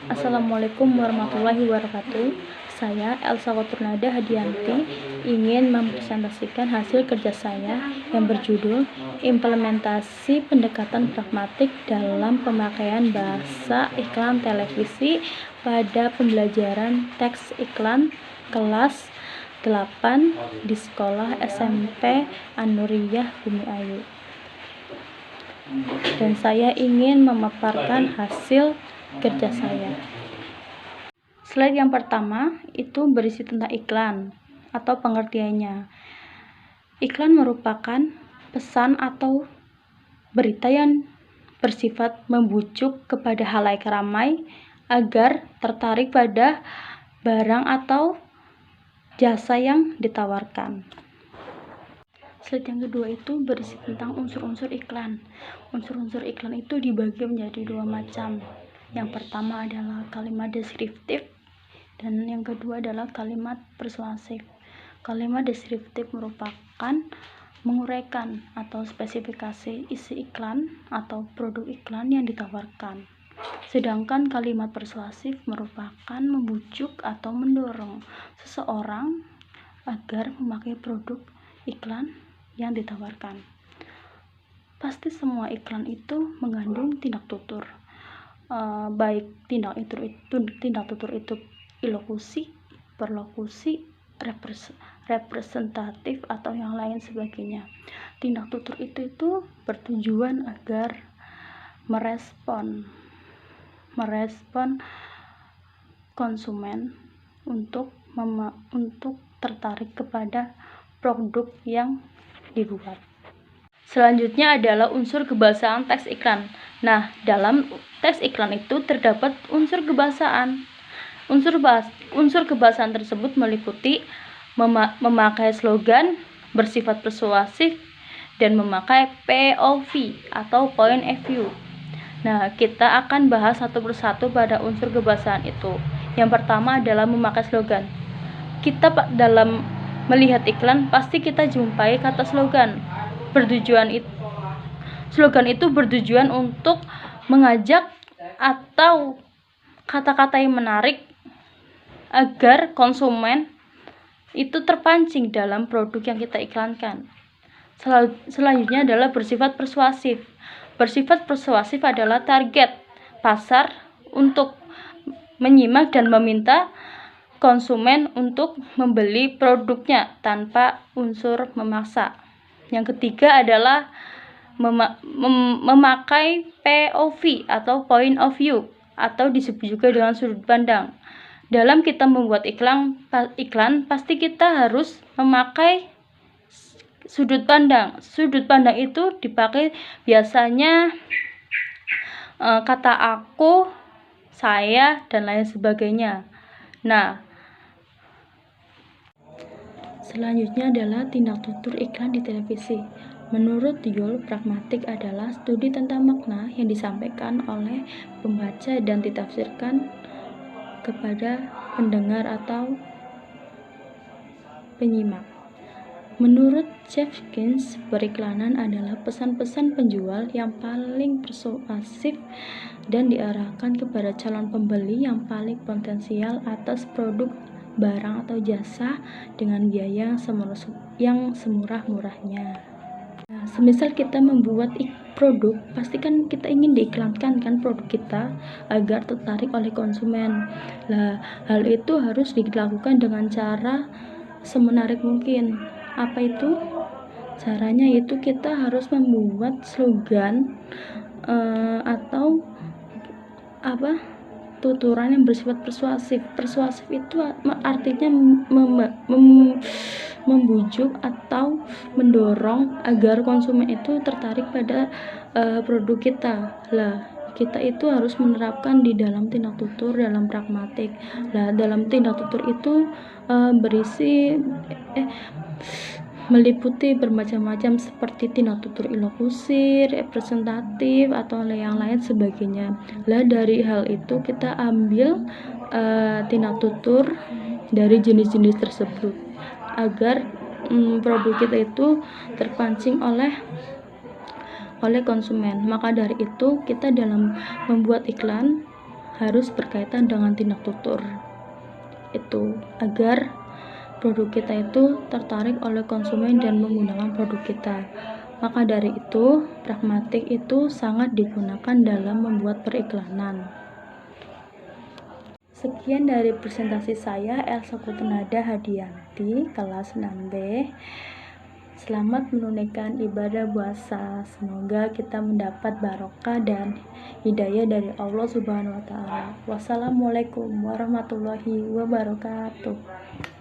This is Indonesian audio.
Assalamualaikum warahmatullahi wabarakatuh. Saya Elsa Waturnada Hadianti ingin mempresentasikan hasil kerja saya yang berjudul Implementasi Pendekatan Pragmatik dalam Pemakaian Bahasa Iklan Televisi pada Pembelajaran Teks Iklan kelas 8 di Sekolah SMP An-Nuriyah Bumi Ayu. Dan saya ingin memaparkan hasil kerja saya. Slide yang pertama itu berisi tentang iklan atau pengertiannya. Iklan merupakan pesan atau berita yang bersifat membujuk kepada halayak ramai agar tertarik pada barang atau jasa yang ditawarkan. Slide yang kedua itu berisi tentang unsur-unsur iklan. Unsur-unsur iklan itu dibagi menjadi dua macam. Yang pertama adalah kalimat deskriptif dan yang kedua adalah kalimat persuasif. Kalimat deskriptif merupakan menguraikan atau spesifikasi isi iklan atau produk iklan yang ditawarkan. Sedangkan kalimat persuasif merupakan membujuk atau mendorong seseorang agar memakai produk iklan yang ditawarkan. Pasti semua iklan itu mengandung tindak tutur, baik tindak tutur itu ilokusi, perlokusi, representatif atau yang lain sebagainya. Tindak tutur itu bertujuan agar merespon konsumen untuk tertarik kepada produk yang dibuat. Selanjutnya adalah unsur kebahasaan teks iklan. Nah, dalam teks iklan itu terdapat unsur kebahasaan. Unsur kebahasaan tersebut meliputi memakai slogan bersifat persuasif dan memakai POV atau point of view. Nah, kita akan bahas satu persatu pada unsur kebahasaan itu. Yang pertama adalah memakai slogan. Kita dalam melihat iklan pasti kita jumpai kata slogan. Slogan itu bertujuan untuk mengajak atau kata-kata yang menarik agar konsumen itu terpancing dalam produk yang kita iklankan. Selanjutnya adalah bersifat persuasif. Bersifat persuasif adalah target pasar untuk menyimak dan meminta konsumen untuk membeli produknya tanpa unsur memaksa. Yang ketiga adalah memakai POV atau point of view atau disebut juga dengan sudut pandang. Dalam kita membuat iklan pasti kita harus memakai sudut pandang. Sudut pandang itu dipakai biasanya kata aku, saya, dan lain sebagainya. Nah, selanjutnya adalah tindak tutur iklan di televisi. Menurut Yul, pragmatik adalah studi tentang makna yang disampaikan oleh pembaca dan ditafsirkan kepada pendengar atau penyimak. Menurut Jeffkins, periklanan adalah pesan-pesan penjual yang paling persuasif dan diarahkan kepada calon pembeli yang paling potensial atas produk, barang atau jasa dengan biaya yang semurah-murahnya. Nah, semisal kita membuat produk, pastikan kita ingin diiklankan kan produk kita agar tertarik oleh konsumen. Nah, hal itu harus dilakukan dengan cara semenarik mungkin. Apa itu? Caranya itu kita harus membuat slogan atau tuturan yang bersifat persuasif. Persuasif itu artinya membujuk atau mendorong agar konsumen itu tertarik pada produk kita. Lah, kita itu harus menerapkan di dalam tindak tutur dalam pragmatik. Lah, dalam tindak tutur itu meliputi bermacam-macam seperti tindak tutur ilokusi, representatif atau yang lain sebagainya. Lah, dari hal itu kita ambil tindak tutur dari jenis-jenis tersebut agar produk kita itu terpancing oleh konsumen. Maka dari itu kita dalam membuat iklan harus berkaitan dengan tindak tutur. Itu agar produk kita itu tertarik oleh konsumen dan menggunakan produk kita. Maka dari itu, pragmatik itu sangat digunakan dalam membuat periklanan. Sekian dari presentasi saya, Elsa Kutunada Hadianti, kelas 6B. Selamat menunaikan ibadah puasa. Semoga kita mendapat barokah dan hidayah dari Allah Subhanahu wa Ta'ala. Wassalamualaikum warahmatullahi wabarakatuh.